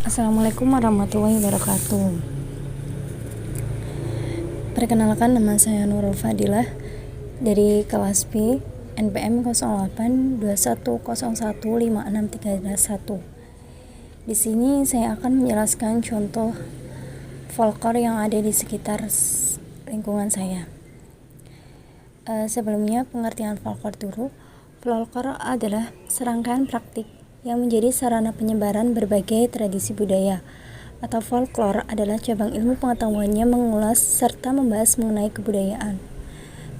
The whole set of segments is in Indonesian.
Assalamualaikum warahmatullahi wabarakatuh. Perkenalkan, nama saya Nurul Fadilah dari kelas B NPM 0821015631. Di sini saya akan menjelaskan contoh folklore yang ada di sekitar lingkungan saya. Sebelumnya, pengertian folklore dulu. Folklore adalah serangkaian praktik yang menjadi sarana penyebaran berbagai tradisi budaya, atau folklore adalah cabang ilmu pengetahuan yang mengulas serta membahas mengenai kebudayaan.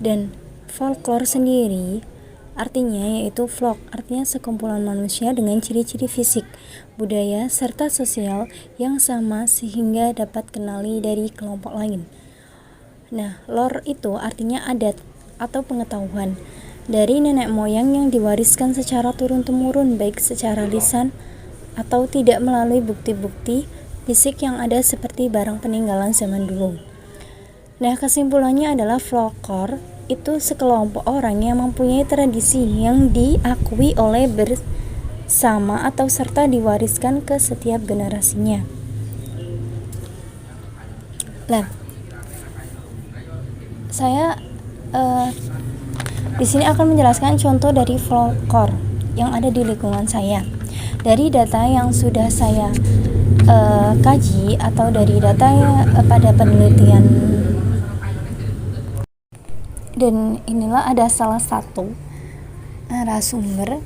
Dan folklore sendiri artinya yaitu folk, artinya sekumpulan manusia dengan ciri-ciri fisik, budaya, serta sosial yang sama sehingga dapat kenali dari kelompok lain. Nah, lore itu artinya adat atau pengetahuan dari nenek moyang yang diwariskan secara turun-temurun, baik secara lisan atau tidak melalui bukti-bukti fisik yang ada seperti barang peninggalan zaman dulu. Nah, kesimpulannya adalah folklore itu sekelompok orang yang mempunyai tradisi yang diakui oleh bersama atau serta diwariskan ke setiap generasinya. Nah, saya di sini akan menjelaskan contoh dari folklore yang ada di lingkungan saya. Dari data yang sudah saya kaji atau dari data pada penelitian, dan inilah ada salah satu narasumber,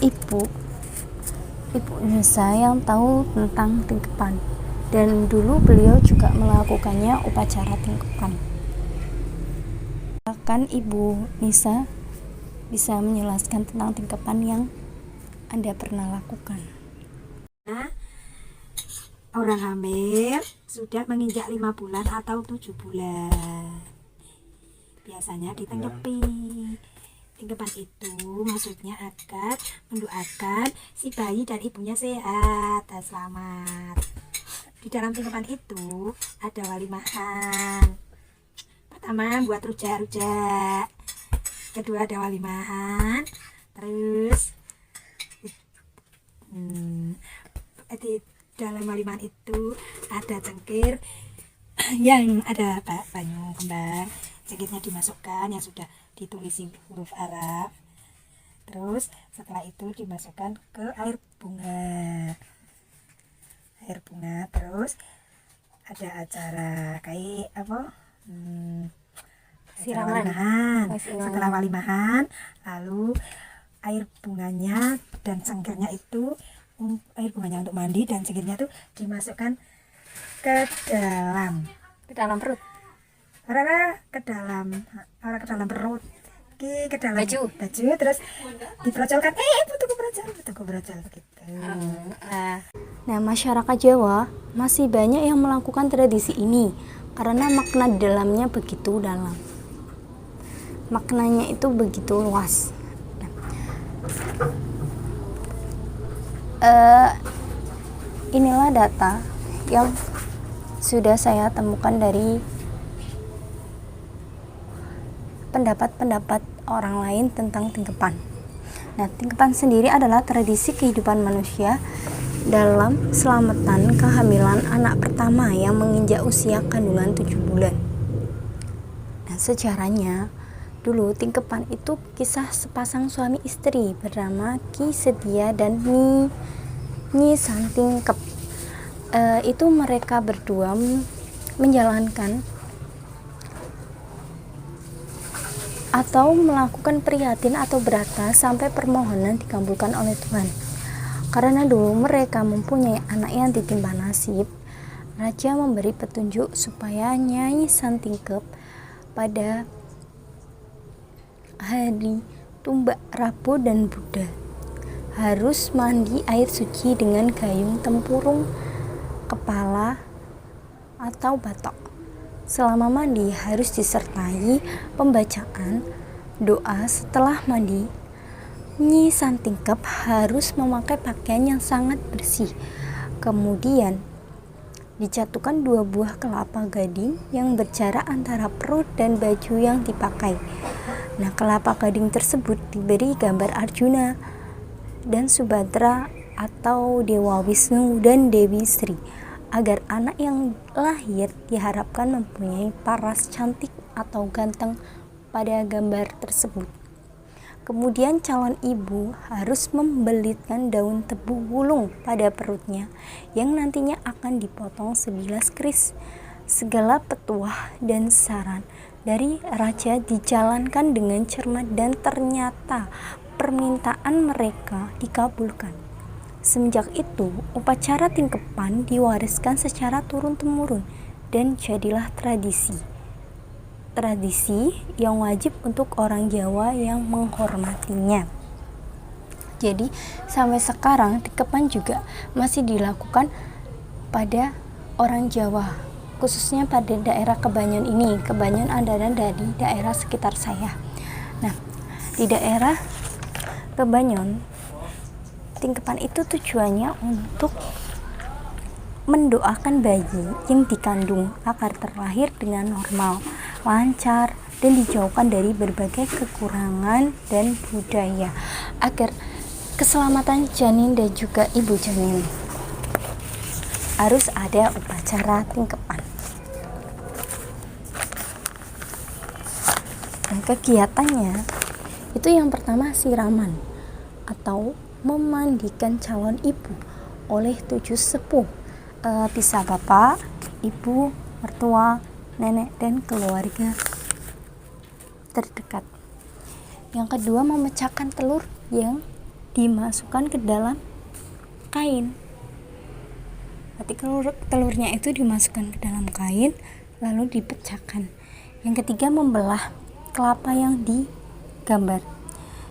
ibu Nisa yang tahu tentang tingkepan, dan dulu beliau juga melakukannya upacara tingkepan. Akan Ibu Nisa bisa menjelaskan tentang tingkepan yang Anda pernah lakukan. Orang hamil sudah menginjak 5 bulan atau 7 bulan biasanya ditengkepi. Tingkepan itu maksudnya agar mendoakan si bayi dan ibunya sehat dan selamat. Di dalam tingkepan itu ada walimahan. Pertama buat rujak-rujak, kedua ada walimahan, terus di dalam walimahan itu ada cengkir yang ada banyu kembang. Cengkirnya dimasukkan yang sudah ditulisi huruf Arab, terus setelah itu dimasukkan ke air bunga, terus ada acara kayak apa, Siraman. Setelah walimahan, lalu air bunganya dan cengkirnya itu air bunganya untuk mandi dan cengkirnya itu dimasukkan ke dalam perut, ke dalam perut, ke dalam baju, terus diperocolkan, butuh berocol begitu. Nah, masyarakat Jawa masih banyak yang melakukan tradisi ini karena makna di dalamnya begitu dalam. Maknanya itu begitu luas. Inilah data yang sudah saya temukan dari pendapat-pendapat orang lain tentang tingkepan. Nah, tingkepan sendiri adalah tradisi kehidupan manusia dalam selamatan kehamilan anak pertama yang menginjak usia kandungan 7 bulan. Nah, sejarahnya dulu tingkepan itu kisah sepasang suami istri bernama Ki Setia dan Nyi Santingkep. Itu mereka berdua menjalankan atau melakukan prihatin atau berata sampai permohonan dikabulkan oleh Tuhan. Karena dulu mereka mempunyai anak yang ditimpa nasib, Raja memberi petunjuk supaya Nyai Santingkep pada hari Tumbak, Rabu, dan Buddha harus mandi air suci dengan gayung tempurung kepala atau batok. Selama mandi harus disertai pembacaan doa. Setelah mandi, Nyi Santingkep harus memakai pakaian yang sangat bersih. Kemudian dijatuhkan 2 buah kelapa gading yang berjarak antara perut dan baju yang dipakai. Nah, kelapa gading tersebut diberi gambar Arjuna dan Subhadra atau Dewa Wisnu dan Dewi Sri, agar anak yang lahir diharapkan mempunyai paras cantik atau ganteng pada gambar tersebut. Kemudian calon ibu harus membelitkan daun tebu wulung pada perutnya yang nantinya akan dipotong sebilas keris. Segala petuah dan saran dari raja dijalankan dengan cermat dan ternyata permintaan mereka dikabulkan. Semenjak itu, upacara tingkepan diwariskan secara turun-temurun dan jadilah tradisi yang wajib untuk orang Jawa yang menghormatinya. Jadi sampai sekarang tingkepan juga masih dilakukan pada orang Jawa, khususnya pada daerah Kebanyon ini. Kebanyon adalah dari daerah sekitar saya. Nah, di daerah Kebanyon, tingkepan itu tujuannya untuk mendoakan bayi yang dikandung agar terlahir dengan normal, lancar, dan dijauhkan dari berbagai kekurangan dan budaya, agar keselamatan janin dan juga ibu janin. Harus ada upacara tingkepan. Nah, kegiatannya itu yang pertama siraman atau memandikan calon ibu oleh 7 sepuh, bisa bapak, ibu, mertua, nenek, dan keluarga terdekat. Yang kedua, memecahkan telur yang dimasukkan ke dalam kain. Berarti telurnya itu dimasukkan ke dalam kain lalu dipecahkan. Yang ketiga, membelah kelapa yang digambar.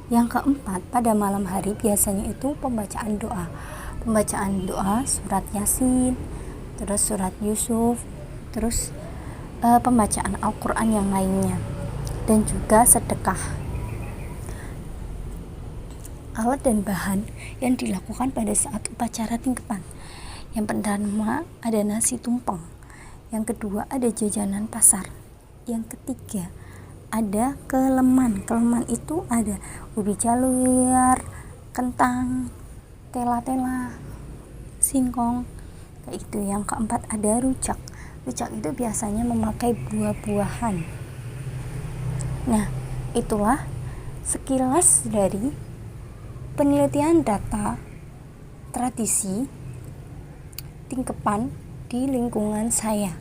Yang keempat, pada malam hari biasanya itu pembacaan doa surat Yasin, terus surat Yusuf, terus pembacaan Al-Quran yang lainnya, dan juga sedekah. Alat dan bahan yang dilakukan pada saat upacara tingkepan: yang pertama ada nasi tumpeng, yang kedua ada jajanan pasar, yang ketiga ada keleman itu ada ubi jalar, kentang, tela-tela, singkong, kayak itu. Yang keempat ada rujak itu biasanya memakai buah-buahan. Nah, itulah sekilas dari penelitian data tradisi tingkepan di lingkungan saya,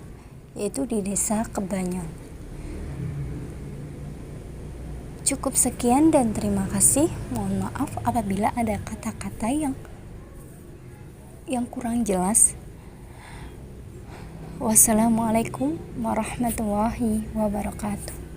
yaitu di Desa Kebanyon. Cukup sekian dan terima kasih. Mohon maaf apabila ada kata-kata yang kurang jelas. Wassalamualaikum warahmatullahi wabarakatuh.